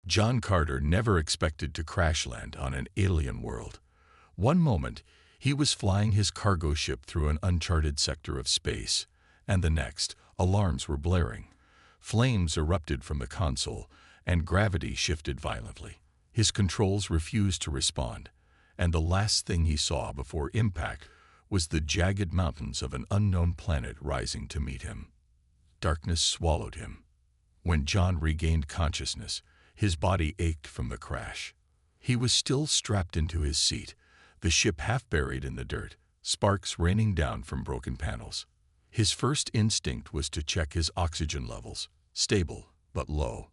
John Carter never expected to crash land on an alien world. One moment, he was flying his cargo ship through an uncharted sector of space, and the next, alarms were blaring. Flames erupted from the console, and gravity shifted violently. His controls refused to respond, and the last thing he saw before impact was the jagged mountains of an unknown planet rising to meet him. Darkness swallowed him. When John regained consciousness, his body ached from the crash. He was still strapped into his seat, the ship half buried in the dirt, sparks raining down from broken panels. His first instinct was to check his oxygen levels, stable but low.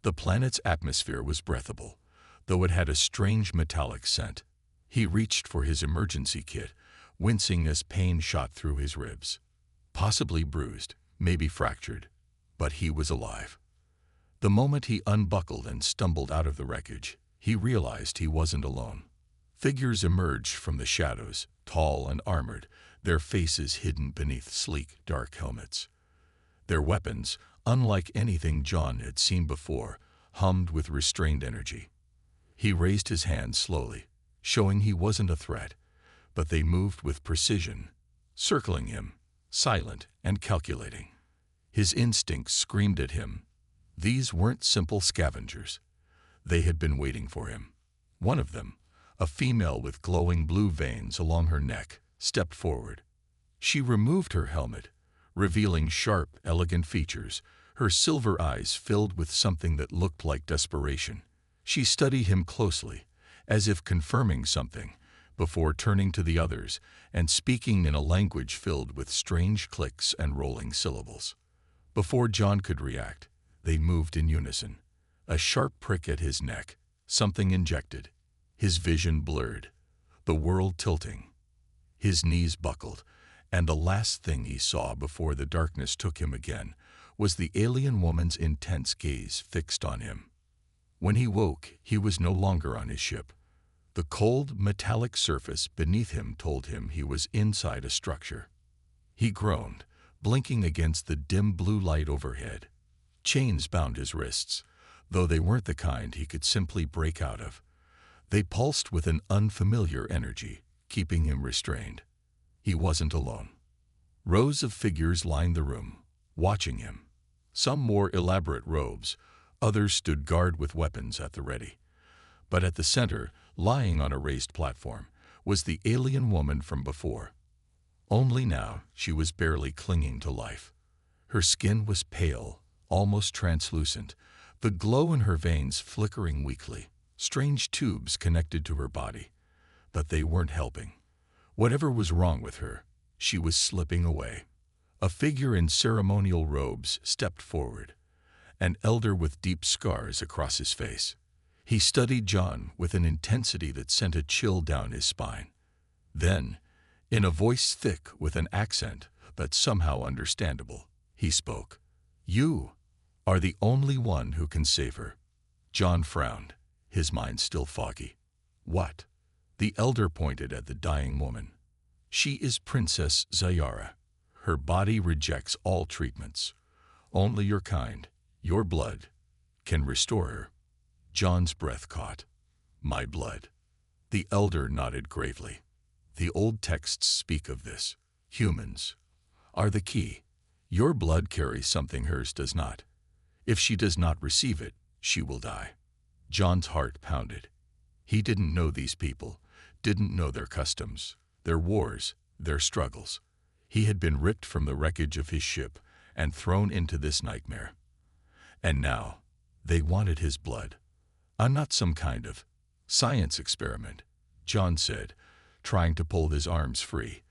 The planet's atmosphere was breathable, though it had a strange metallic scent. He reached for his emergency kit, wincing as pain shot through his ribs. Possibly bruised, maybe fractured, but he was alive. The moment he unbuckled and stumbled out of the wreckage, he realized he wasn't alone. Figures emerged from the shadows, tall and armored, their faces hidden beneath sleek, dark helmets. Their weapons, unlike anything John had seen before, hummed with restrained energy. He raised his hands slowly, showing he wasn't a threat, but they moved with precision, circling him, silent and calculating. His instincts screamed at him. These weren't simple scavengers. They had been waiting for him. One of them, a female with glowing blue veins along her neck, stepped forward. She removed her helmet, revealing sharp, elegant features, her silver eyes filled with something that looked like desperation. She studied him closely, as if confirming something, before turning to the others and speaking in a language filled with strange clicks and rolling syllables. Before John could react, they moved in unison. A sharp prick at his neck, something injected. His vision blurred, the world tilting. His knees buckled, and the last thing he saw before the darkness took him again was the alien woman's intense gaze fixed on him. When he woke, he was no longer on his ship. The cold, metallic surface beneath him told him he was inside a structure. He groaned, blinking against the dim blue light overhead. Chains bound his wrists, though they weren't the kind he could simply break out of. They pulsed with an unfamiliar energy, keeping him restrained. He wasn't alone. Rows of figures lined the room, watching him. Some wore elaborate robes, others stood guard with weapons at the ready. But at the center, lying on a raised platform, was the alien woman from before. Only now she was barely clinging to life. Her skin was pale, almost translucent, the glow in her veins flickering weakly. Strange tubes connected to her body, but they weren't helping. Whatever was wrong with her, she was slipping away. A figure in ceremonial robes stepped forward, an elder with deep scars across his face. He studied John with an intensity that sent a chill down his spine. Then, in a voice thick with an accent but somehow understandable, he spoke. "You are the only one who can save her." John frowned, his mind still foggy. "What?" The elder pointed at the dying woman. "She is Princess Zeyara. Her body rejects all treatments. Only your kind, your blood, can restore her." John's breath caught. "My blood." The elder nodded gravely. "The old texts speak of this. Humans are the key. Your blood carries something hers does not. If she does not receive it, she will die." John's heart pounded. He didn't know these people, didn't know their customs, their wars, their struggles. He had been ripped from the wreckage of his ship and thrown into this nightmare. And now, they wanted his blood. "I'm not some kind of science experiment," John said, trying to pull his arms free.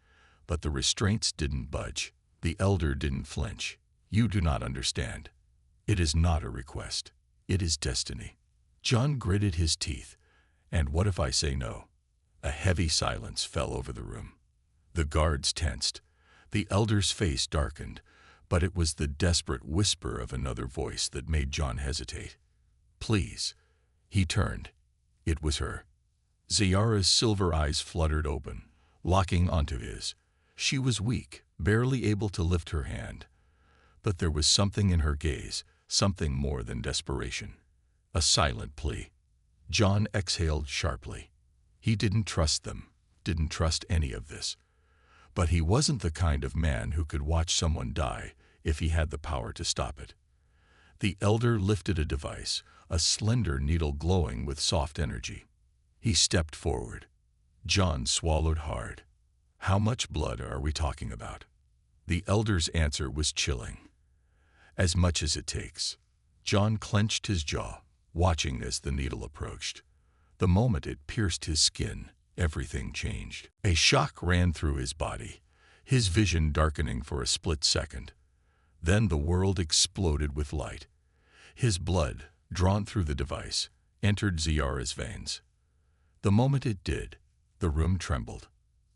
But the restraints didn't budge. The elder didn't flinch. "You do not understand. It is not a request. It is destiny." John gritted his teeth. "And what if I say no?" A heavy silence fell over the room. The guards tensed. The elder's face darkened, but it was the desperate whisper of another voice that made John hesitate. "Please." He turned. It was her. Zeyara's silver eyes fluttered open, locking onto his. She was weak, barely able to lift her hand. But there was something in her gaze, something more than desperation. A silent plea. John exhaled sharply. He didn't trust them, didn't trust any of this. But he wasn't the kind of man who could watch someone die if he had the power to stop it. The elder lifted a device, a slender needle glowing with soft energy. He stepped forward. John swallowed hard. How much blood are we talking about? The elder's answer was chilling. As much as it takes. John clenched his jaw, watching as the needle approached. The moment it pierced his skin, everything changed. A shock ran through his body, his vision darkening for a split second. Then the world exploded with light. His blood, drawn through the device, entered Zeyara's veins. The moment it did, the room trembled.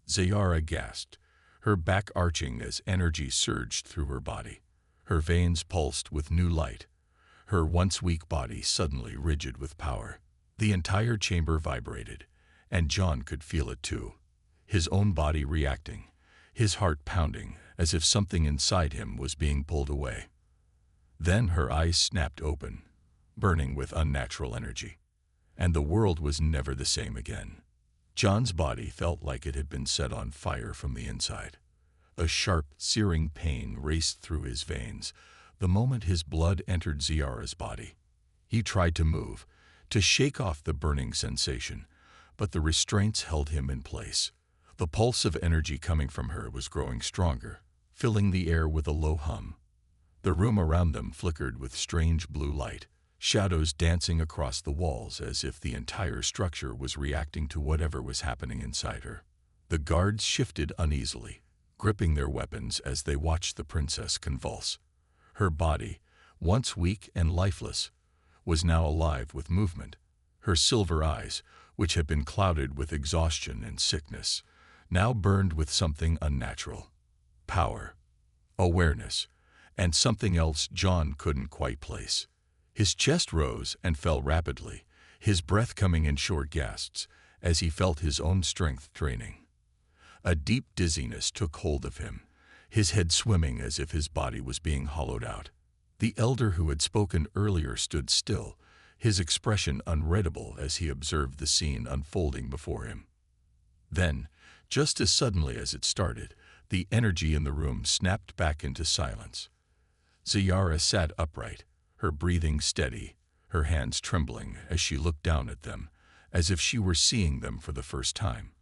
Zeyara gasped, her back arching as energy surged through her body. Her veins pulsed with new light, her once weak body suddenly rigid with power. The entire chamber vibrated, and John could feel it too, his own body reacting, his heart pounding as if something inside him was being pulled away. Then her eyes snapped open, burning with unnatural energy, and the world was never the same again. John's body felt like it had been set on fire from the inside. A sharp, searing pain raced through his veins the moment his blood entered Zeyara's body. He tried to move, to shake off the burning sensation, but the restraints held him in place. The pulse of energy coming from her was growing stronger, filling the air with a low hum. The room around them flickered with strange blue light, shadows dancing across the walls as if the entire structure was reacting to whatever was happening inside her. The guards shifted uneasily, gripping their weapons as they watched the princess convulse. Her body, once weak and lifeless, was now alive with movement. Her silver eyes, which had been clouded with exhaustion and sickness, now burned with something unnatural. Power, awareness, and something else John couldn't quite place. His chest rose and fell rapidly, his breath coming in short gasps as he felt his own strength draining. A deep dizziness took hold of him, his head swimming as if his body was being hollowed out. The elder who had spoken earlier stood still, his expression unreadable as he observed the scene unfolding before him. Then, just as suddenly as it started, the energy in the room snapped back into silence. Zeyara sat upright, her breathing steady, her hands trembling as she looked down at them, as if she were seeing them for the first time.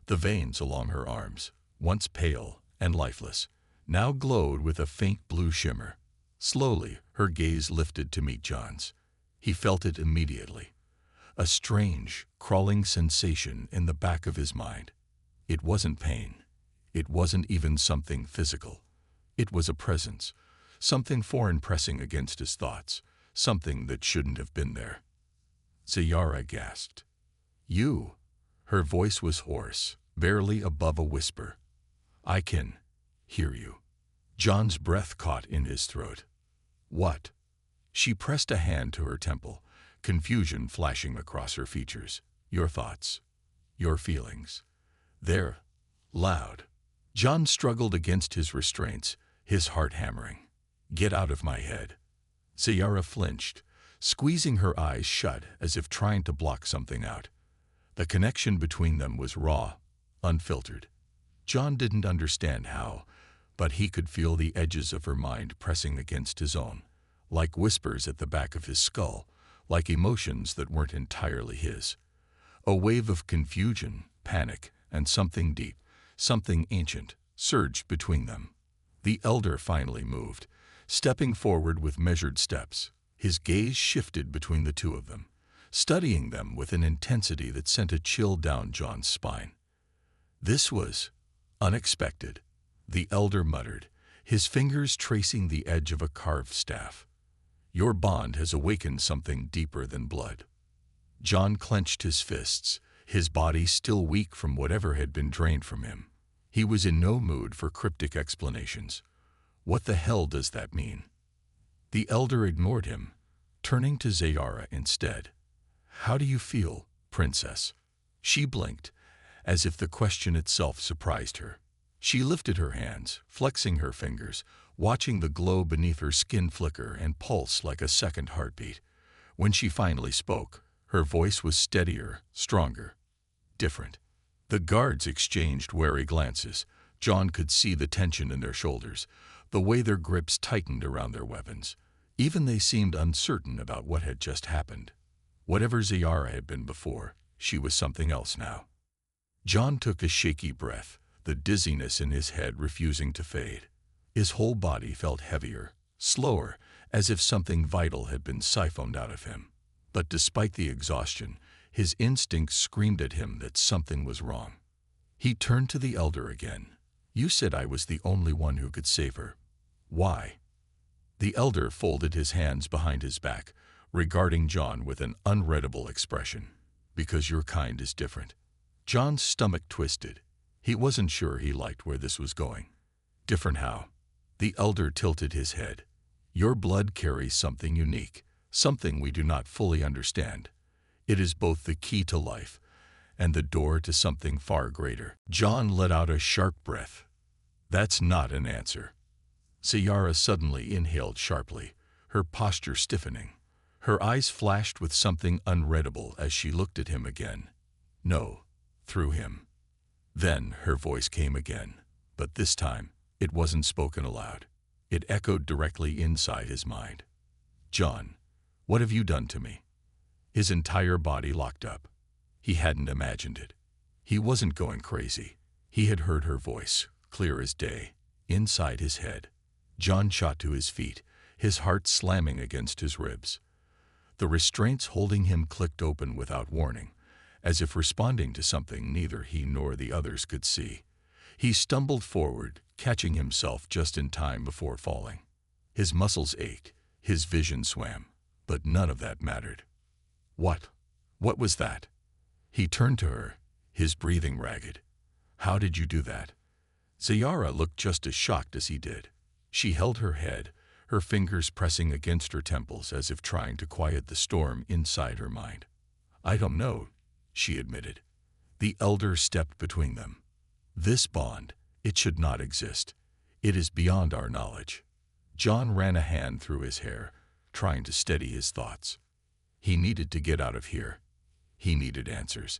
The veins along her arms, once pale and lifeless, now glowed with a faint blue shimmer. Slowly, her gaze lifted to meet John's. He felt it immediately. A strange, crawling sensation in the back of his mind. It wasn't pain. It wasn't even something physical. It was a presence, something foreign pressing against his thoughts, something that shouldn't have been there. Zeyara gasped. "You?" Her voice was hoarse, barely above a whisper. "I can hear you." John's breath caught in his throat. "What?" She pressed a hand to her temple, confusion flashing across her features. "Your thoughts, your feelings. They're loud." John struggled against his restraints, his heart hammering. "Get out of my head." Zeyara flinched, squeezing her eyes shut as if trying to block something out. The connection between them was raw, unfiltered. John didn't understand how, but he could feel the edges of her mind pressing against his own, like whispers at the back of his skull, like emotions that weren't entirely his. A wave of confusion, panic, and something deep, something ancient, surged between them. The elder finally moved, stepping forward with measured steps. His gaze shifted between the two of them, studying them with an intensity that sent a chill down John's spine. This was unexpected, the elder muttered, his fingers tracing the edge of a carved staff. "Your bond has awakened something deeper than blood." John clenched his fists, his body still weak from whatever had been drained from him. He was in no mood for cryptic explanations. What the hell does that mean? The elder ignored him, turning to Zeyara instead. "How do you feel, princess?" She blinked, as if the question itself surprised her. She lifted her hands, flexing her fingers, watching the glow beneath her skin flicker and pulse like a second heartbeat. When she finally spoke, her voice was steadier, stronger, different. The guards exchanged wary glances. John could see the tension in their shoulders, the way their grips tightened around their weapons. Even they seemed uncertain about what had just happened. Whatever Zeyara had been before, she was something else now. John took a shaky breath, the dizziness in his head refusing to fade. His whole body felt heavier, slower, as if something vital had been siphoned out of him. But despite the exhaustion, his instincts screamed at him that something was wrong. He turned to the elder again. "You said I was the only one who could save her. Why?" The elder folded his hands behind his back, regarding John with an unreadable expression. "Because your kind is different." John's stomach twisted. He wasn't sure he liked where this was going. "Different how?" The elder tilted his head. "Your blood carries something unique, something we do not fully understand. It is both the key to life and the door to something far greater." John let out a sharp breath. "That's not an answer." Zeyara suddenly inhaled sharply, her posture stiffening. Her eyes flashed with something unreadable as she looked at him again. "No, through him." Then her voice came again, but this time it wasn't spoken aloud. It echoed directly inside his mind. "John, what have you done to me?" His entire body locked up. He hadn't imagined it. He wasn't going crazy. He had heard her voice, clear as day, inside his head. John shot to his feet, his heart slamming against his ribs. The restraints holding him clicked open without warning, as if responding to something neither he nor the others could see. He stumbled forward, catching himself just in time before falling. His muscles ached, his vision swam, but none of that mattered. What was that?" He turned to her, his breathing ragged. "How did you do that?" Zeyara looked just as shocked as he did. She held her head, her fingers pressing against her temples as if trying to quiet the storm inside her mind. "I don't know," she admitted. The elder stepped between them. "This bond, it should not exist. It is beyond our knowledge." John ran a hand through his hair, trying to steady his thoughts. He needed to get out of here. He needed answers.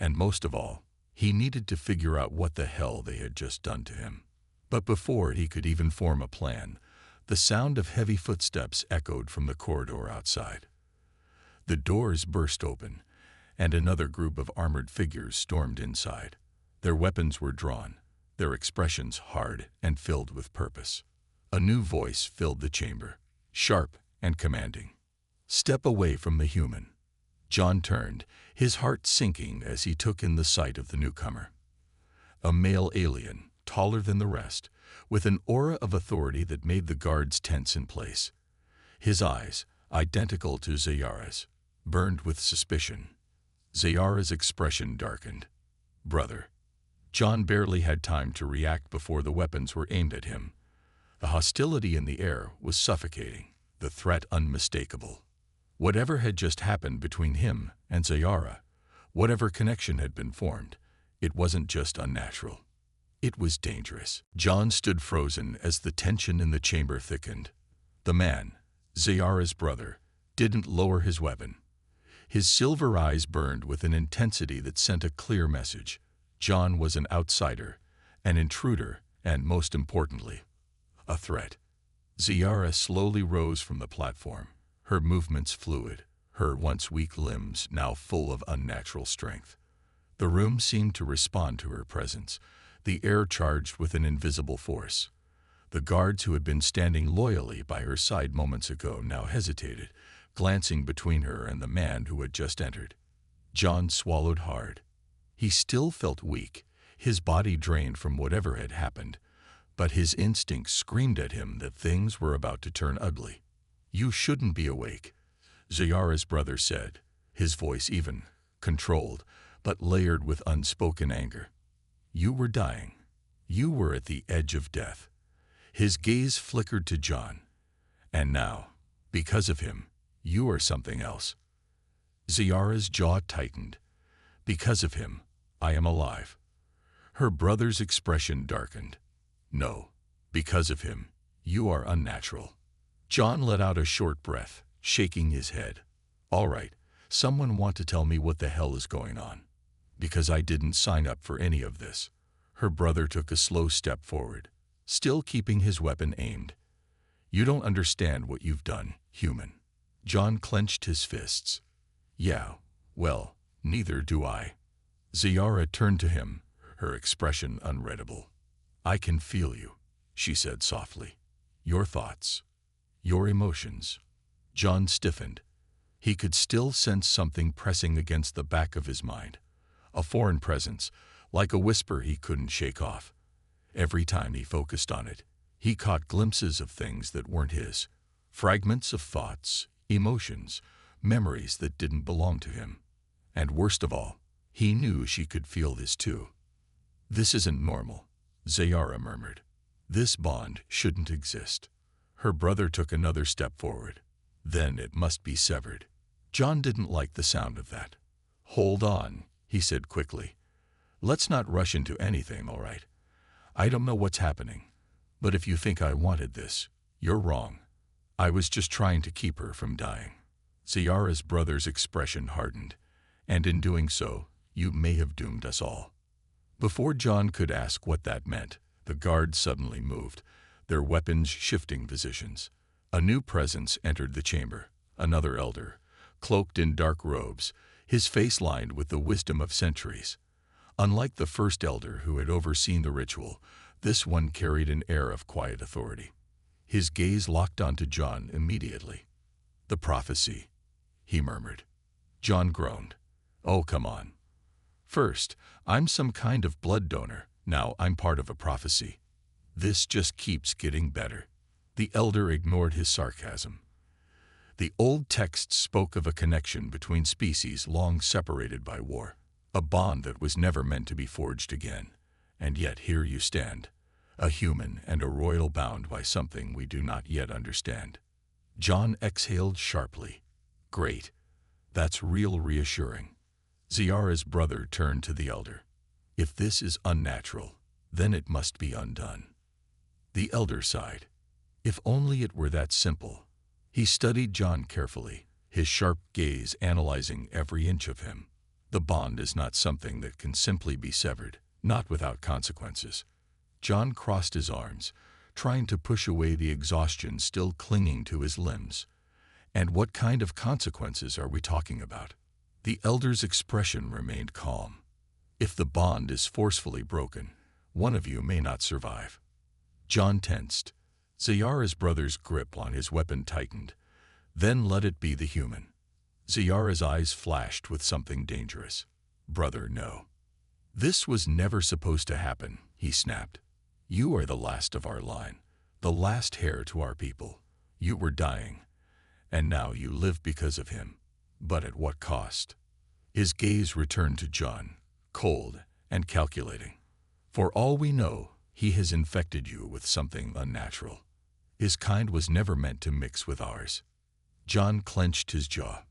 And most of all, he needed to figure out what the hell they had just done to him. But before he could even form a plan, the sound of heavy footsteps echoed from the corridor outside. The doors burst open, and another group of armored figures stormed inside. Their weapons were drawn, their expressions hard and filled with purpose. A new voice filled the chamber, sharp and commanding. "Step away from the human." John turned, his heart sinking as he took in the sight of the newcomer. A male alien, taller than the rest, with an aura of authority that made the guards tense in place. His eyes, identical to Zeyara's, burned with suspicion. Zeyara's expression darkened. "Brother." John barely had time to react before the weapons were aimed at him. The hostility in the air was suffocating, the threat unmistakable. Whatever had just happened between him and Zeyara, whatever connection had been formed, it wasn't just unnatural. It was dangerous. John stood frozen as the tension in the chamber thickened. The man, Zeyara's brother, didn't lower his weapon. His silver eyes burned with an intensity that sent a clear message. John was an outsider, an intruder, and most importantly, a threat. Zeyara slowly rose from the platform, her movements fluid, her once weak limbs now full of unnatural strength. The room seemed to respond to her presence, the air charged with an invisible force. The guards who had been standing loyally by her side moments ago now hesitated, glancing between her and the man who had just entered. John swallowed hard. He still felt weak, his body drained from whatever had happened, but his instincts screamed at him that things were about to turn ugly. "You shouldn't be awake," Zeyara's brother said, his voice even, controlled, but layered with unspoken anger. "You were dying. You were at the edge of death." His gaze flickered to John. "And now, because of him, you are something else." Zeyara's jaw tightened. "Because of him, I am alive." Her brother's expression darkened. "No, because of him, you are unnatural." John let out a short breath, shaking his head. All right, someone want to tell me what the hell is going on? Because I didn't sign up for any of this. Her brother took a slow step forward, still keeping his weapon aimed. You don't understand what you've done, human. John clenched his fists. Yeah, well, neither do I. Zeyara turned to him, her expression unreadable. I can feel you, she said softly. Your thoughts, your emotions. John stiffened. He could still sense something pressing against the back of his mind. A foreign presence, like a whisper he couldn't shake off. Every time he focused on it, he caught glimpses of things that weren't his. Fragments of thoughts, emotions, memories that didn't belong to him. And worst of all, he knew she could feel this too. This isn't normal, Zeyara murmured. This bond shouldn't exist. Her brother took another step forward. Then it must be severed. John didn't like the sound of that. Hold on, he said quickly. Let's not rush into anything, all right? I don't know what's happening, but if you think I wanted this, you're wrong. I was just trying to keep her from dying. Zeyara's brother's expression hardened, and in doing so, you may have doomed us all. Before John could ask what that meant, the guards suddenly moved, their weapons shifting positions. A new presence entered the chamber, another elder, cloaked in dark robes, his face lined with the wisdom of centuries. Unlike the first elder who had overseen the ritual, this one carried an air of quiet authority. His gaze locked onto John immediately. The prophecy, he murmured. John groaned. Oh, come on. First, I'm some kind of blood donor. Now I'm part of a prophecy. This just keeps getting better. The elder ignored his sarcasm. The old text spoke of a connection between species long separated by war, a bond that was never meant to be forged again. And yet here you stand, a human and a royal bound by something we do not yet understand. John exhaled sharply. Great. That's real reassuring. Zeyara's brother turned to the elder. If this is unnatural, then it must be undone. The elder sighed. If only it were that simple. He studied John carefully, his sharp gaze analyzing every inch of him. The bond is not something that can simply be severed, not without consequences. John crossed his arms, trying to push away the exhaustion still clinging to his limbs. And what kind of consequences are we talking about? The elder's expression remained calm. If the bond is forcefully broken, one of you may not survive. John tensed. Zeyara's brother's grip on his weapon tightened. Then let it be the human. Zeyara's eyes flashed with something dangerous. Brother, no. This was never supposed to happen, he snapped. You are the last of our line, the last heir to our people. You were dying, and now you live because of him. But at what cost? His gaze returned to John, cold and calculating. For all we know, he has infected you with something unnatural. His kind was never meant to mix with ours. John clenched his jaw.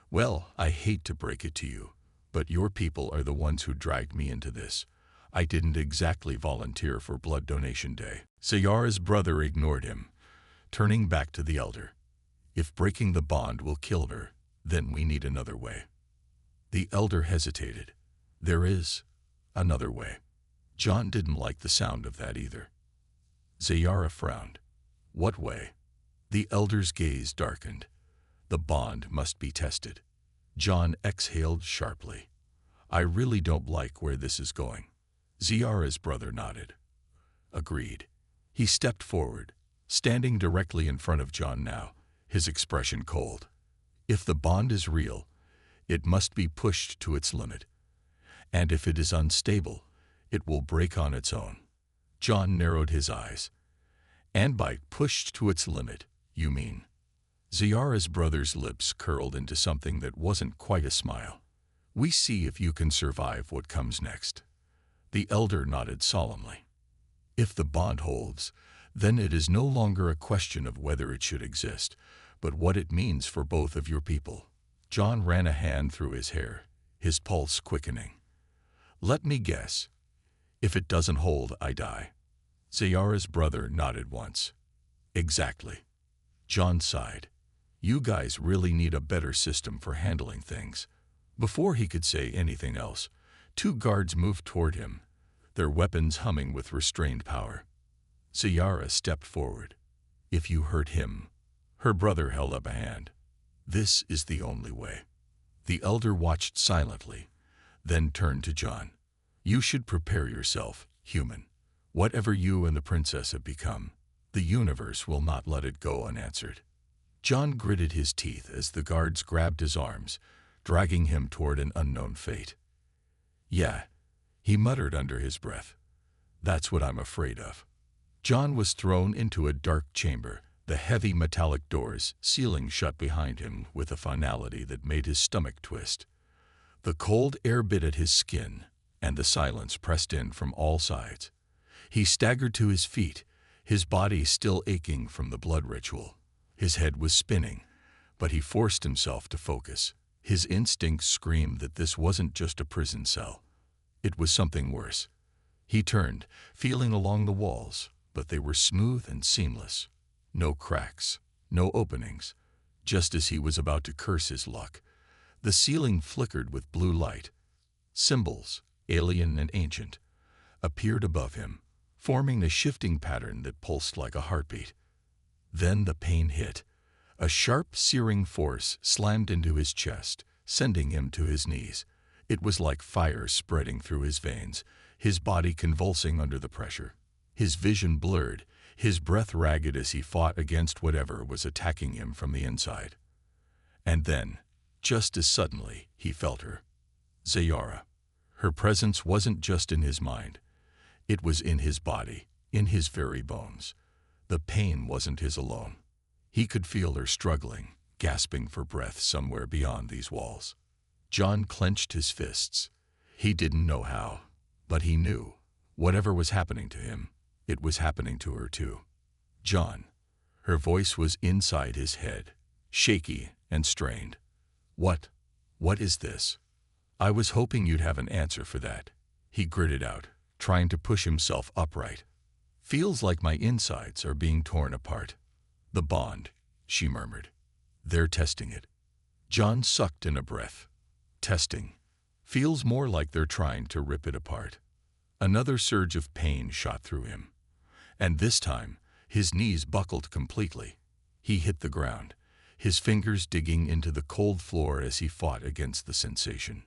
Well, I hate to break it to you, but your people are the ones who dragged me into this. I didn't exactly volunteer for Blood Donation Day. Zeyara's brother ignored him, turning back to the elder. If breaking the bond will kill her, then we need another way. The elder hesitated. There is another way. John didn't like the sound of that either. Zeyara frowned. What way? The elder's gaze darkened. The bond must be tested. John exhaled sharply. I really don't like where this is going. Zeyara's brother nodded. Agreed. He stepped forward, standing directly in front of John now, his expression cold. If the bond is real, it must be pushed to its limit. And if it is unstable, it will break on its own. John narrowed his eyes. And by pushed to its limit, you mean? Zeyara's brother's lips curled into something that wasn't quite a smile. We see if you can survive what comes next. The elder nodded solemnly. If the bond holds, then it is no longer a question of whether it should exist, but what it means for both of your people. John ran a hand through his hair, his pulse quickening. Let me guess. If it doesn't hold, I die. Zeyara's brother nodded once. Exactly. John sighed. You guys really need a better system for handling things." Before he could say anything else, two guards moved toward him, their weapons humming with restrained power. Zeyara stepped forward. "If you hurt him," her brother held up a hand. "This is the only way." The elder watched silently, then turned to John. "You should prepare yourself, human. Whatever you and the princess have become, the universe will not let it go unanswered." John gritted his teeth as the guards grabbed his arms, dragging him toward an unknown fate. "Yeah," he muttered under his breath. "That's what I'm afraid of." John was thrown into a dark chamber, the heavy metallic doors sealing shut behind him with a finality that made his stomach twist. The cold air bit at his skin, and the silence pressed in from all sides. He staggered to his feet, his body still aching from the blood ritual. His head was spinning, but he forced himself to focus. His instincts screamed that this wasn't just a prison cell. It was something worse. He turned, feeling along the walls, but they were smooth and seamless. No cracks, no openings. Just as he was about to curse his luck, the ceiling flickered with blue light. Symbols, alien and ancient, appeared above him, forming a shifting pattern that pulsed like a heartbeat. Then the pain hit. A sharp, searing force slammed into his chest, sending him to his knees. It was like fire spreading through his veins, his body convulsing under the pressure. His vision blurred, his breath ragged as he fought against whatever was attacking him from the inside. And then, just as suddenly, he felt her. Zeyara. Her presence wasn't just in his mind. It was in his body, in his very bones. The pain wasn't his alone. He could feel her struggling, gasping for breath somewhere beyond these walls. John clenched his fists. He didn't know how, but he knew. Whatever was happening to him, it was happening to her too. "John." Her voice was inside his head, shaky and strained. What is this?" "I was hoping you'd have an answer for that," he gritted out, trying to push himself upright. "Feels like my insides are being torn apart." "The bond," she murmured. "They're testing it." John sucked in a breath. "Testing. Feels more like they're trying to rip it apart." Another surge of pain shot through him. And this time, his knees buckled completely. He hit the ground, his fingers digging into the cold floor as he fought against the sensation.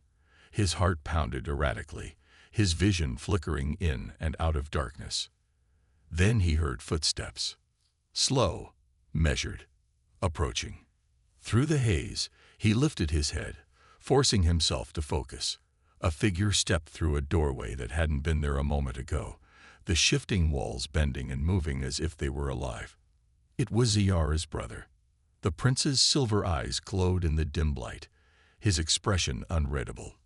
His heart pounded erratically, his vision flickering in and out of darkness. Then he heard footsteps. Slow, measured, approaching. Through the haze, he lifted his head, forcing himself to focus. A figure stepped through a doorway that hadn't been there a moment ago, the shifting walls bending and moving as if they were alive. It was Zeyara's brother. The prince's silver eyes glowed in the dim light, his expression unreadable.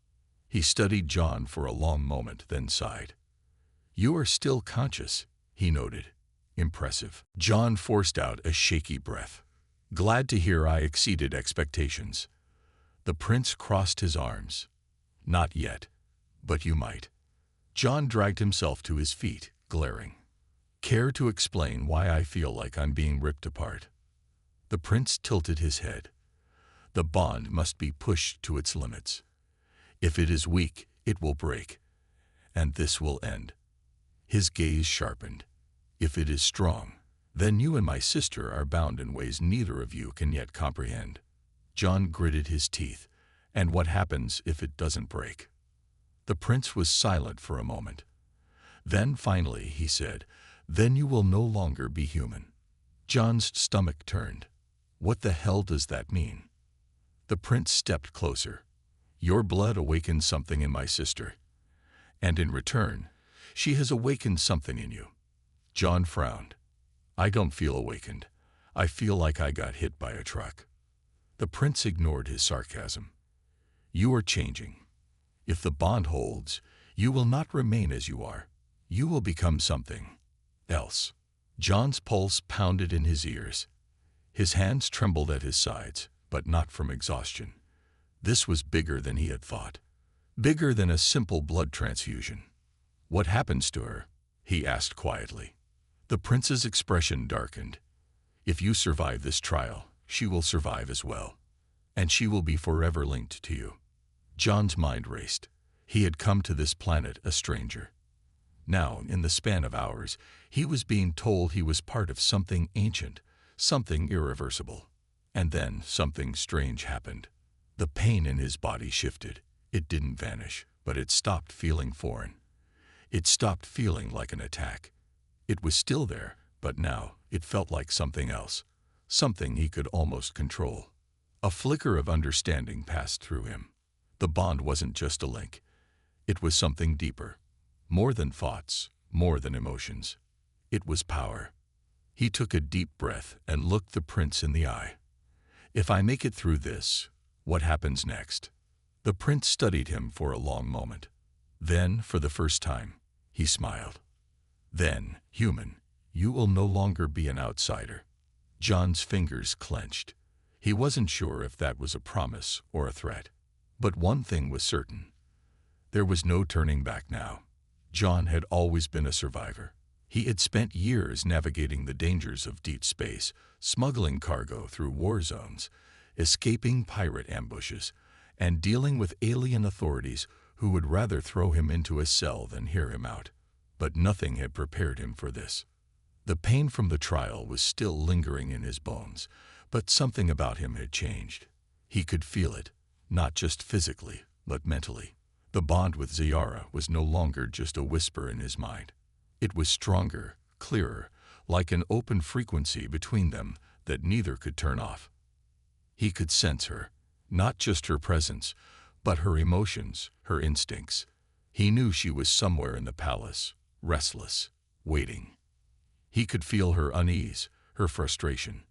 He studied John for a long moment, then sighed. "You are still conscious," he noted. "Impressive." John forced out a shaky breath. "Glad to hear I exceeded expectations." The prince crossed his arms. "Not yet, but you might." John dragged himself to his feet, glaring. "Care to explain why I feel like I'm being ripped apart?" The prince tilted his head. "The bond must be pushed to its limits. If it is weak, it will break, and this will end." His gaze sharpened. "If it is strong, then you and my sister are bound in ways neither of you can yet comprehend." John gritted his teeth. "And what happens if it doesn't break?" The prince was silent for a moment. Then finally he said, "Then you will no longer be human." John's stomach turned. What the hell does that mean? The prince stepped closer. "Your blood awakened something in my sister. And in return, she has awakened something in you." John frowned. "I don't feel awakened. I feel like I got hit by a truck." The prince ignored his sarcasm. "You are changing. If the bond holds, you will not remain as you are. You will become something else." John's pulse pounded in his ears. His hands trembled at his sides, but not from exhaustion. This was bigger than he had thought. Bigger than a simple blood transfusion. "What happens to her?" he asked quietly. The prince's expression darkened. "If you survive this trial, she will survive as well. And she will be forever linked to you. John's mind raced. He had come to this planet a stranger. Now, in the span of hours, he was being told he was part of something ancient, something irreversible. And then something strange happened. The pain in his body shifted. It didn't vanish, but it stopped feeling foreign. It stopped feeling like an attack. It was still there, but now it felt like something else, something he could almost control. A flicker of understanding passed through him. The bond wasn't just a link. It was something deeper. More than thoughts, more than emotions. It was power. He took a deep breath and looked the prince in the eye. If I make it through this, what happens next? The prince studied him for a long moment. Then, for the first time, he smiled. Then, human, you will no longer be an outsider. John's fingers clenched. He wasn't sure if that was a promise or a threat. But one thing was certain. There was no turning back now. John had always been a survivor. He had spent years navigating the dangers of deep space, smuggling cargo through war zones, escaping pirate ambushes, and dealing with alien authorities who would rather throw him into a cell than hear him out. But nothing had prepared him for this. The pain from the trial was still lingering in his bones, but something about him had changed. He could feel it, not just physically, but mentally. The bond with Zeyara was no longer just a whisper in his mind. It was stronger, clearer, like an open frequency between them that neither could turn off. He could sense her, not just her presence, but her emotions, her instincts. He knew she was somewhere in the palace, restless, waiting. He could feel her unease, her frustration,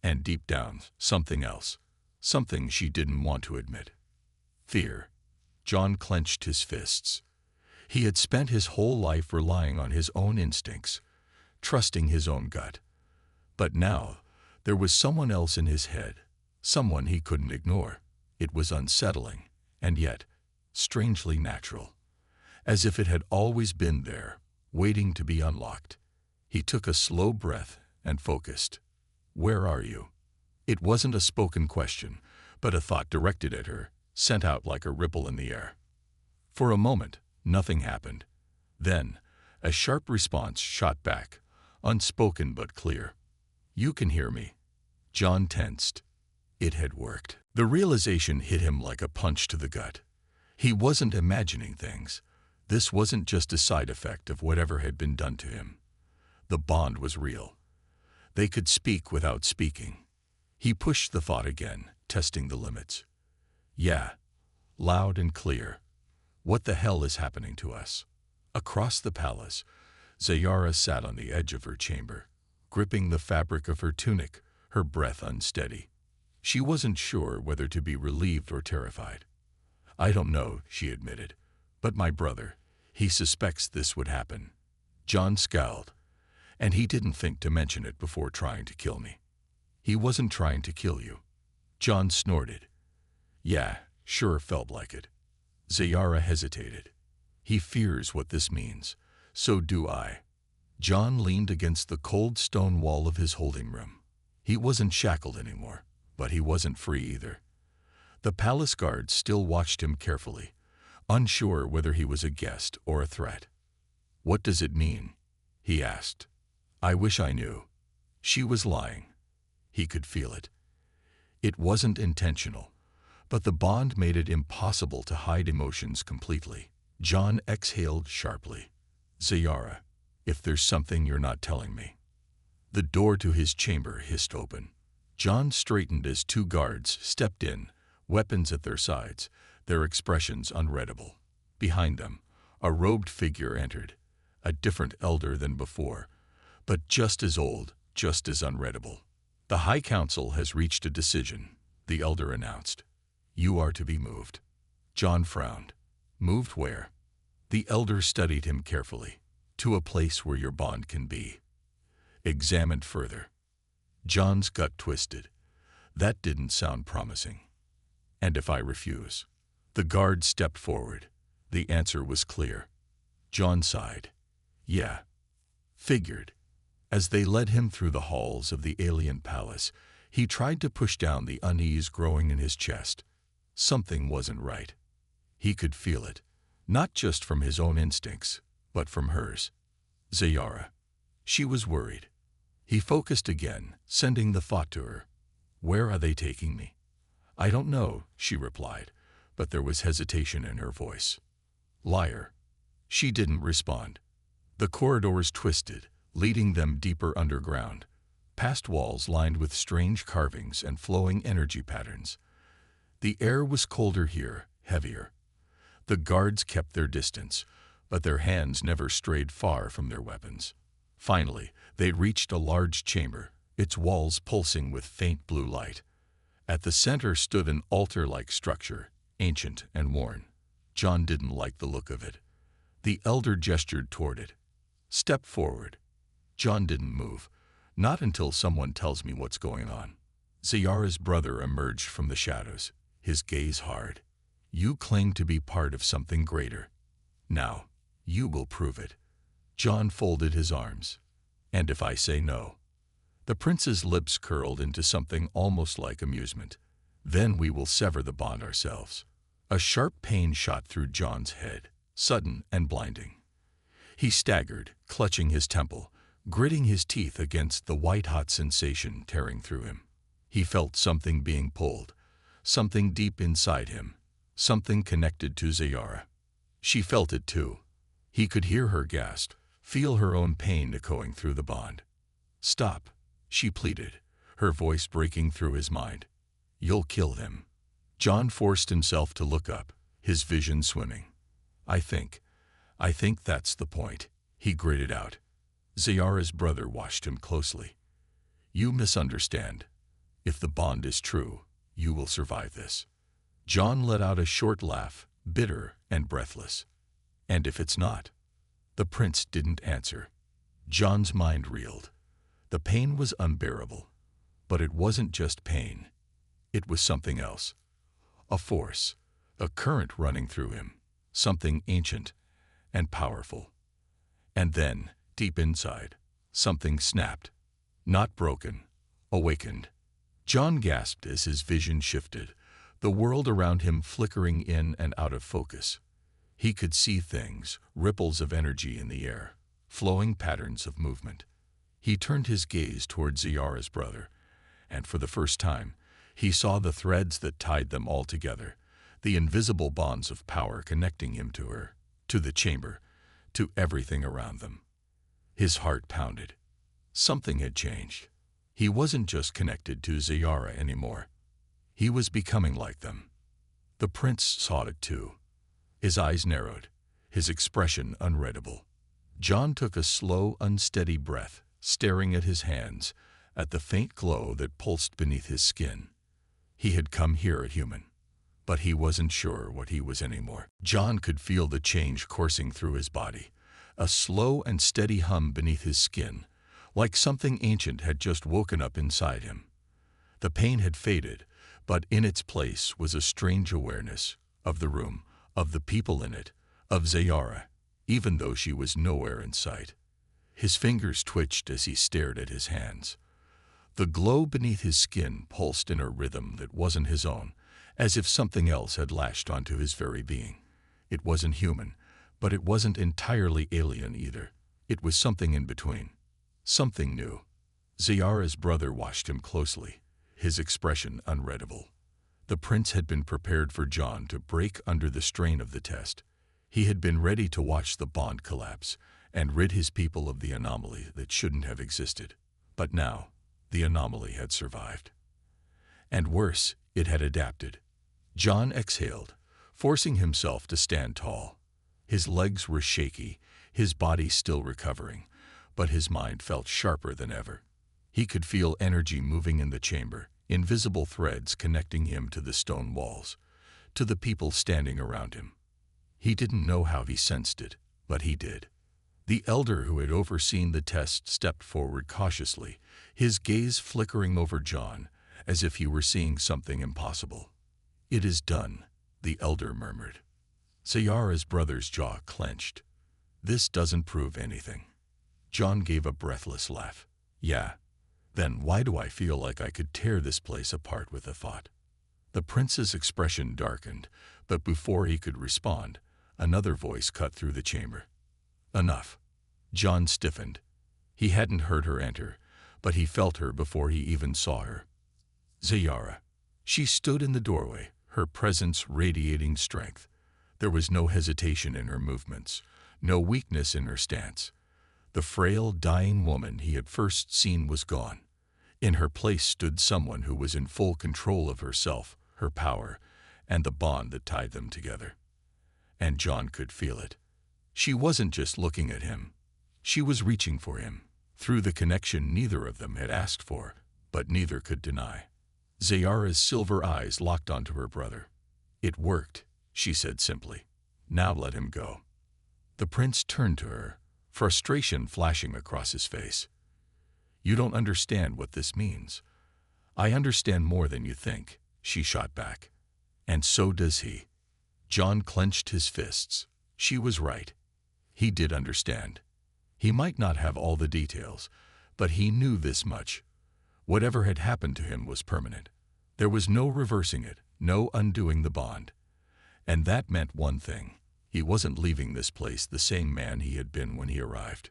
and deep down, something else, something she didn't want to admit. Fear. John clenched his fists. He had spent his whole life relying on his own instincts, trusting his own gut. But now, there was someone else in his head, someone he couldn't ignore. It was unsettling, and yet, strangely natural, as if it had always been there, waiting to be unlocked. He took a slow breath and focused. Where are you? It wasn't a spoken question, but a thought directed at her, sent out like a ripple in the air. For a moment, nothing happened. Then, a sharp response shot back, unspoken but clear. You can hear me. John tensed. It had worked. The realization hit him like a punch to the gut. He wasn't imagining things. This wasn't just a side effect of whatever had been done to him. The bond was real. They could speak without speaking. He pushed the thought again, testing the limits. Yeah, loud and clear. What the hell is happening to us? Across the palace, Zeyara sat on the edge of her chamber, gripping the fabric of her tunic, her breath unsteady. She wasn't sure whether to be relieved or terrified. I don't know, she admitted, but my brother, he suspects this would happen. John scowled, and he didn't think to mention it before trying to kill me. He wasn't trying to kill you. John snorted. Yeah, sure felt like it. Zeyara hesitated. He fears what this means. So do I. John leaned against the cold stone wall of his holding room. He wasn't shackled anymore, but he wasn't free either. The palace guards still watched him carefully, unsure whether he was a guest or a threat. What does it mean? He asked. I wish I knew. She was lying. He could feel it. It wasn't intentional, but the bond made it impossible to hide emotions completely. John exhaled sharply. Zeyara, if there's something you're not telling me. The door to his chamber hissed open. John straightened as two guards stepped in, weapons at their sides, their expressions unreadable. Behind them, a robed figure entered, a different elder than before, but just as old, just as unreadable. The High Council has reached a decision, the elder announced. You are to be moved. John frowned. Moved where? The elder studied him carefully. To a place where your bond can be. Examined further. John's gut twisted. That didn't sound promising. And if I refuse? The guard stepped forward. The answer was clear. John sighed. Yeah. Figured. As they led him through the halls of the alien palace, He tried to push down the unease growing in his chest. Something wasn't right. He could feel it, not just from his own instincts, but from hers. Zeyara. She was worried. He focused again, sending the thought to her. Where are they taking me? I don't know, she replied, but there was hesitation in her voice. Liar. She didn't respond. The corridors twisted, leading them deeper underground, past walls lined with strange carvings and flowing energy patterns. The air was colder here, heavier. The guards kept their distance, but their hands never strayed far from their weapons. Finally, they reached a large chamber, its walls pulsing with faint blue light. At the center stood an altar-like structure, ancient and worn. John didn't like the look of it. The elder gestured toward it. Step forward. John didn't move, not until someone tells me what's going on. Zeyara's brother emerged from the shadows, his gaze hard. You claim to be part of something greater. Now, you will prove it. John folded his arms. And if I say no? The prince's lips curled into something almost like amusement. Then we will sever the bond ourselves. A sharp pain shot through John's head, sudden and blinding. He staggered, clutching his temple, gritting his teeth against the white-hot sensation tearing through him. He felt something being pulled, something deep inside him, something connected to Zeyara. She felt it too. He could hear her gasp, feel her own pain echoing through the bond. Stop, she pleaded, her voice breaking through his mind. You'll kill them. John forced himself to look up, his vision swimming. I think that's the point, he gritted out. Zeyara's brother watched him closely. You misunderstand. If the bond is true, you will survive this. John let out a short laugh, bitter and breathless. And if it's not? The prince didn't answer. John's mind reeled. The pain was unbearable. But it wasn't just pain. It was something else. A force, a current running through him, something ancient and powerful. And then, deep inside, something snapped. Not broken, awakened. John gasped as his vision shifted, the world around him flickering in and out of focus. He could see things, ripples of energy in the air, flowing patterns of movement. He turned his gaze toward Zeyara's brother, and for the first time, he saw the threads that tied them all together, the invisible bonds of power connecting him to her, to the chamber, to everything around them. His heart pounded. Something had changed. He wasn't just connected to Zeyara anymore. He was becoming like them. The prince saw it too. His eyes narrowed, his expression unreadable. John took a slow, unsteady breath, staring at his hands, at the faint glow that pulsed beneath his skin. He had come here a human, but he wasn't sure what he was anymore. John could feel the change coursing through his body, a slow and steady hum beneath his skin, like something ancient had just woken up inside him. The pain had faded, but in its place was a strange awareness of the room, of the people in it, of Zeyara, even though she was nowhere in sight. His fingers twitched as he stared at his hands. The glow beneath his skin pulsed in a rhythm that wasn't his own, as if something else had latched onto his very being. It wasn't human, but it wasn't entirely alien either. It was something in between. Something new. Zeyara's brother watched him closely, his expression unreadable. The prince had been prepared for John to break under the strain of the test. He had been ready to watch the bond collapse and rid his people of the anomaly that shouldn't have existed. But now, the anomaly had survived. And worse, it had adapted. John exhaled, forcing himself to stand tall. His legs were shaky, his body still recovering, but his mind felt sharper than ever. He could feel energy moving in the chamber, invisible threads connecting him to the stone walls, to the people standing around him. He didn't know how he sensed it, but he did. The elder who had overseen the test stepped forward cautiously, his gaze flickering over John, as if he were seeing something impossible. It is done, the elder murmured. Zeyara's brother's jaw clenched. This doesn't prove anything. John gave a breathless laugh. Yeah, Then why do I feel like I could tear this place apart with a thought? The prince's expression darkened, but before he could respond, another voice cut through the chamber. Enough. John stiffened. He hadn't heard her enter, but he felt her before he even saw her. Zeyara. She stood in the doorway, her presence radiating strength. There was no hesitation in her movements, no weakness in her stance. The frail, dying woman he had first seen was gone. In her place stood someone who was in full control of herself, her power, and the bond that tied them together. And John could feel it. She wasn't just looking at him. She was reaching for him, through the connection neither of them had asked for, but neither could deny. Zeyara's silver eyes locked onto her brother. It worked, she said simply. Now let him go. The prince turned to her, frustration flashing across his face. You don't understand what this means. I understand more than you think, she shot back. And so does he. John clenched his fists. She was right. He did understand. He might not have all the details, but he knew this much. Whatever had happened to him was permanent. There was no reversing it, no undoing the bond. And that meant one thing. He wasn't leaving this place the same man he had been when he arrived.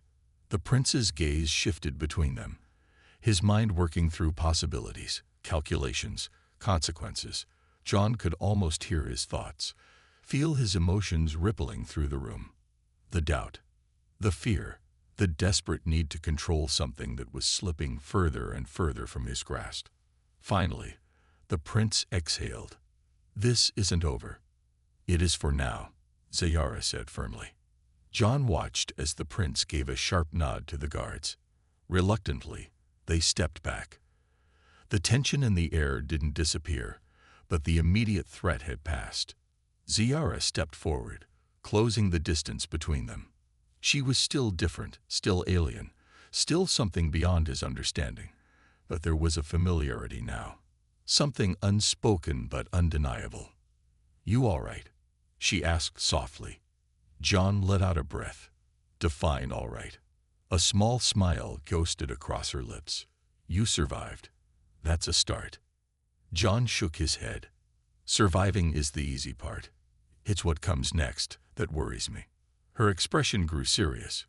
The prince's gaze shifted between them, his mind working through possibilities, calculations, consequences. John could almost hear his thoughts, feel his emotions rippling through the room. The doubt, the fear, the desperate need to control something that was slipping further and further from his grasp. Finally, the prince exhaled. This isn't over. It is for now, Zeyara said firmly. John watched as the prince gave a sharp nod to the guards. Reluctantly, they stepped back. The tension in the air didn't disappear, but the immediate threat had passed. Zeyara stepped forward, closing the distance between them. She was still different, still alien, still something beyond his understanding, but there was a familiarity now, something unspoken but undeniable. You all right? She asked softly. John let out a breath. Define all right. A small smile ghosted across her lips. You survived. That's a start. John shook his head. Surviving is the easy part. It's what comes next that worries me. Her expression grew serious.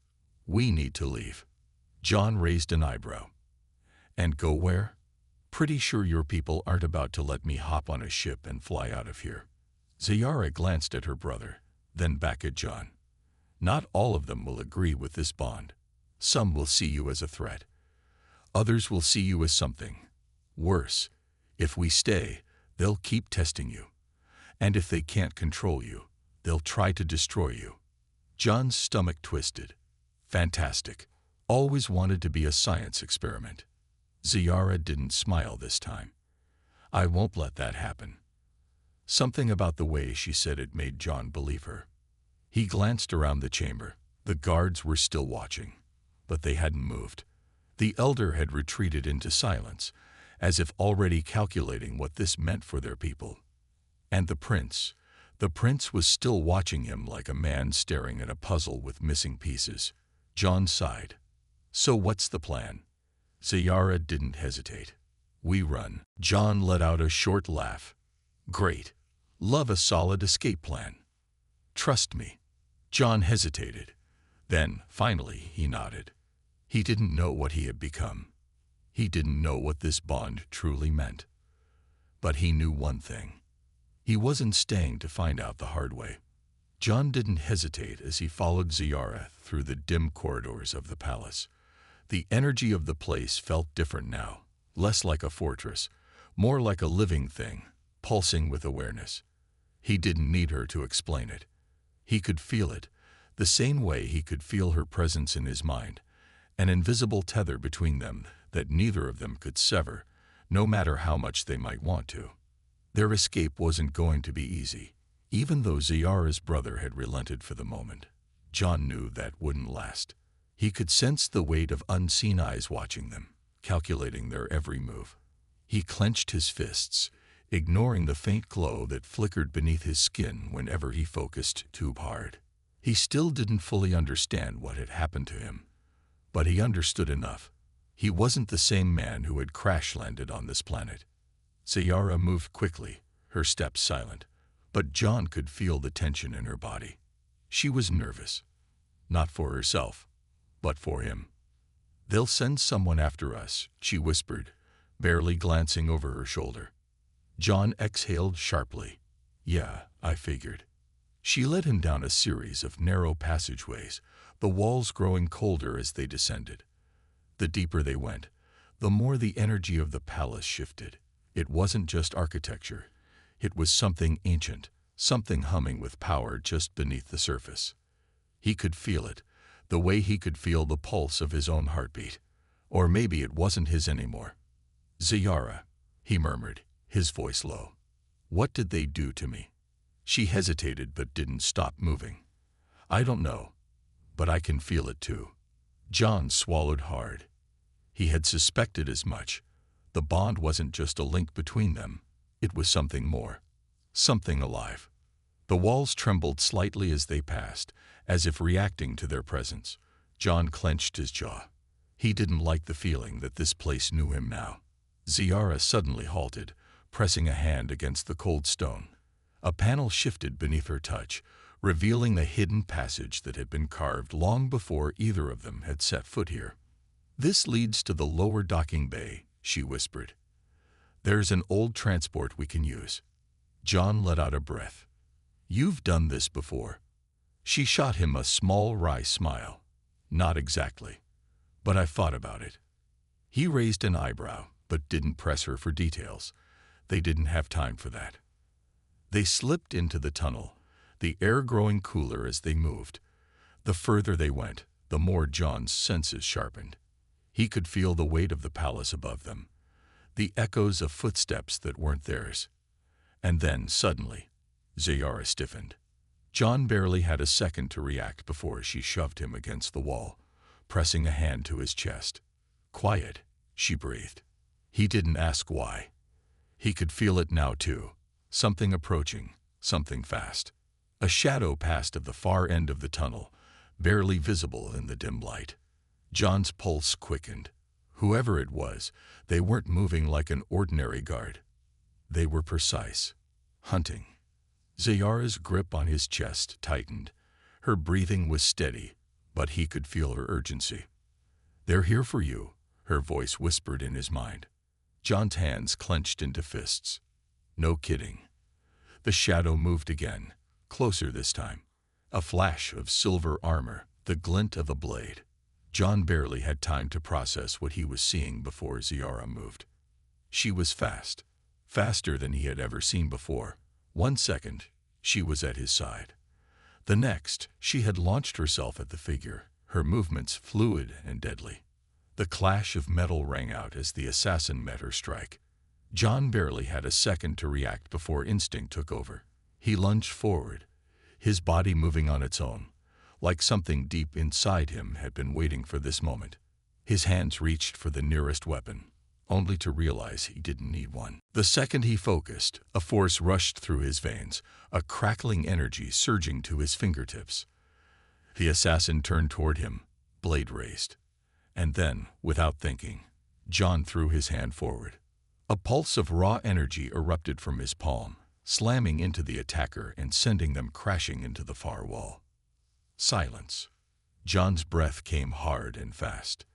We need to leave. John raised an eyebrow. And go where? Pretty sure your people aren't about to let me hop on a ship and fly out of here. Zeyara glanced at her brother, then back at John. Not all of them will agree with this bond. Some will see you as a threat. Others will see you as something. Worse, if we stay, they'll keep testing you. And if they can't control you, they'll try to destroy you. John's stomach twisted. Fantastic. Always wanted to be a science experiment. Zeyara didn't smile this time. I won't let that happen. Something about the way she said it made John believe her. He glanced around the chamber. The guards were still watching, but they hadn't moved. The elder had retreated into silence, as if already calculating what this meant for their people. And the prince was still watching him like a man staring at a puzzle with missing pieces. John sighed. So what's the plan? Zeyara didn't hesitate. We run. John let out a short laugh. Great. Love a solid escape plan. Trust me. John hesitated. Then, finally, he nodded. He didn't know what he had become. He didn't know what this bond truly meant. But he knew one thing. He wasn't staying to find out the hard way. John didn't hesitate as he followed Zeyara through the dim corridors of the palace. The energy of the place felt different now, less like a fortress, more like a living thing, pulsing with awareness. He didn't need her to explain it. He could feel it, the same way he could feel her presence in his mind, an invisible tether between them that neither of them could sever, no matter how much they might want to. Their escape wasn't going to be easy, even though Zeyara's brother had relented for the moment. John knew that wouldn't last. He could sense the weight of unseen eyes watching them, calculating their every move. He clenched his fists, ignoring the faint glow that flickered beneath his skin whenever he focused too hard. He still didn't fully understand what had happened to him, but he understood enough. He wasn't the same man who had crash-landed on this planet. Zeyara moved quickly, her steps silent, but John could feel the tension in her body. She was nervous, not for herself, but for him. "They'll send someone after us," she whispered, barely glancing over her shoulder. John exhaled sharply. "Yeah, I figured." She led him down a series of narrow passageways, the walls growing colder as they descended. The deeper they went, the more the energy of the palace shifted. It wasn't just architecture. It was something ancient, something humming with power just beneath the surface. He could feel it, the way he could feel the pulse of his own heartbeat. Or maybe it wasn't his anymore. "Zeyara," he murmured, his voice low. "What did they do to me?" She hesitated but didn't stop moving. "I don't know, but I can feel it too." John swallowed hard. He had suspected as much. The bond wasn't just a link between them. It was something more. Something alive. The walls trembled slightly as they passed, as if reacting to their presence. John clenched his jaw. He didn't like the feeling that this place knew him now. Zeyara suddenly halted, pressing a hand against the cold stone. A panel shifted beneath her touch, revealing the hidden passage that had been carved long before either of them had set foot here. "This leads to the lower docking bay," she whispered. "There's an old transport we can use." John let out a breath. "You've done this before." She shot him a small wry smile. "Not exactly, but I thought about it." He raised an eyebrow, but didn't press her for details. They didn't have time for that. They slipped into the tunnel, the air growing cooler as they moved. The further they went, the more John's senses sharpened. He could feel the weight of the palace above them, the echoes of footsteps that weren't theirs. And then, suddenly, Zeyara stiffened. John barely had a second to react before she shoved him against the wall, pressing a hand to his chest. "Quiet," she breathed. He didn't ask why. He could feel it now too. Something approaching, something fast. A shadow passed at the far end of the tunnel, barely visible in the dim light. John's pulse quickened. Whoever it was, they weren't moving like an ordinary guard. They were precise. Hunting. Zeyara's grip on his chest tightened. Her breathing was steady, but he could feel her urgency. "They're here for you," her voice whispered in his mind. John's hands clenched into fists. "No kidding." The shadow moved again, closer this time. A flash of silver armor, the glint of a blade. John barely had time to process what he was seeing before Zeyara moved. She was fast, faster than he had ever seen before. 1 second, she was at his side. The next, she had launched herself at the figure, her movements fluid and deadly. The clash of metal rang out as the assassin met her strike. John barely had a second to react before instinct took over. He lunged forward, his body moving on its own, like something deep inside him had been waiting for this moment. His hands reached for the nearest weapon, only to realize he didn't need one. The second he focused, a force rushed through his veins, a crackling energy surging to his fingertips. The assassin turned toward him, blade raised. And then, without thinking, John threw his hand forward. A pulse of raw energy erupted from his palm, slamming into the attacker and sending them crashing into the far wall. Silence. John's breath came hard and fast.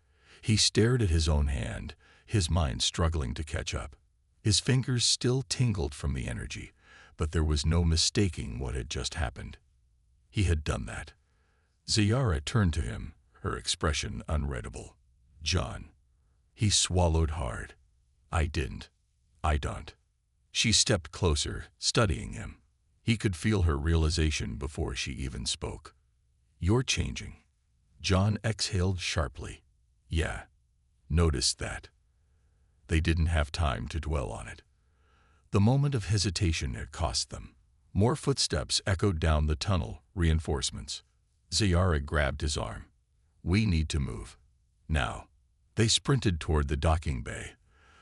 He stared at his own hand, his mind struggling to catch up. His fingers still tingled from the energy, but there was no mistaking what had just happened. He had done that. Zeyara turned to him, her expression unreadable. "John." He swallowed hard. "I didn't. I don't." She stepped closer, studying him. He could feel her realization before she even spoke. "You're changing." John exhaled sharply. "Yeah, noticed that." They didn't have time to dwell on it. The moment of hesitation had cost them. More footsteps echoed down the tunnel, reinforcements. Zeyara grabbed his arm. "We need to move. Now." They sprinted toward the docking bay,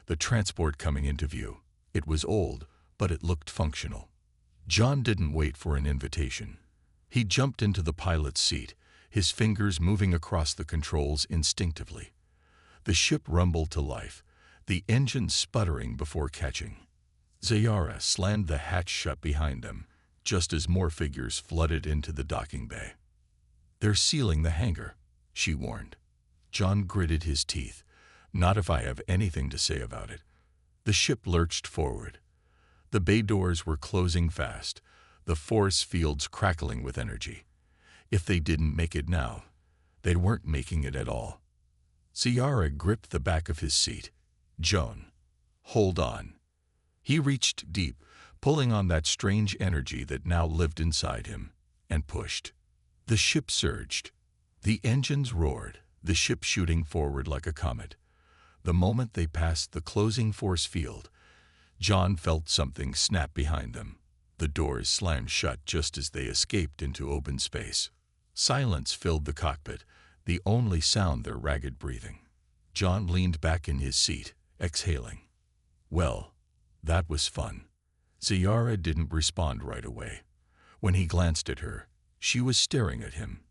the transport coming into view. It was old, but it looked functional. John didn't wait for an invitation. He jumped into the pilot's seat, his fingers moving across the controls instinctively. The ship rumbled to life, the engine sputtering before catching. Zeyara slammed the hatch shut behind them, just as more figures flooded into the docking bay. "They're sealing the hangar," she warned. John gritted his teeth. "Not if I have anything to say about it." The ship lurched forward. The bay doors were closing fast, the force fields crackling with energy. If they didn't make it now, they weren't making it at all. Zeyara gripped the back of his seat. "Joan, hold on." He reached deep, pulling on that strange energy that now lived inside him, and pushed. The ship surged. The engines roared, the ship shooting forward like a comet. The moment they passed the closing force field, John felt something snap behind them. The doors slammed shut just as they escaped into open space. Silence filled the cockpit, the only sound their ragged breathing. John leaned back in his seat, exhaling. Well, that was fun. Zeyara didn't respond right away. When he glanced at her, she was staring at him,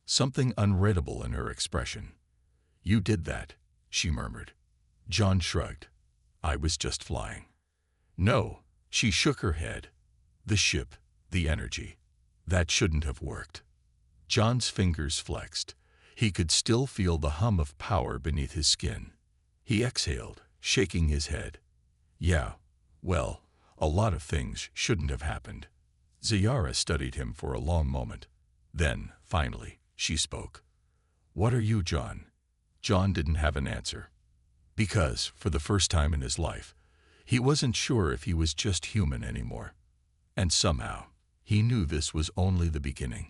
something unreadable in her expression. "You did that," she murmured. John shrugged. "I was just flying." "No," she shook her head. "The ship, the energy. That shouldn't have worked." John's fingers flexed. He could still feel the hum of power beneath his skin. He exhaled, shaking his head. "Yeah, well, a lot of things shouldn't have happened." Zeyara studied him for a long moment. Then, finally, she spoke. "What are you, John?" John didn't have an answer. Because, for the first time in his life, he wasn't sure if he was just human anymore. And somehow, he knew this was only the beginning.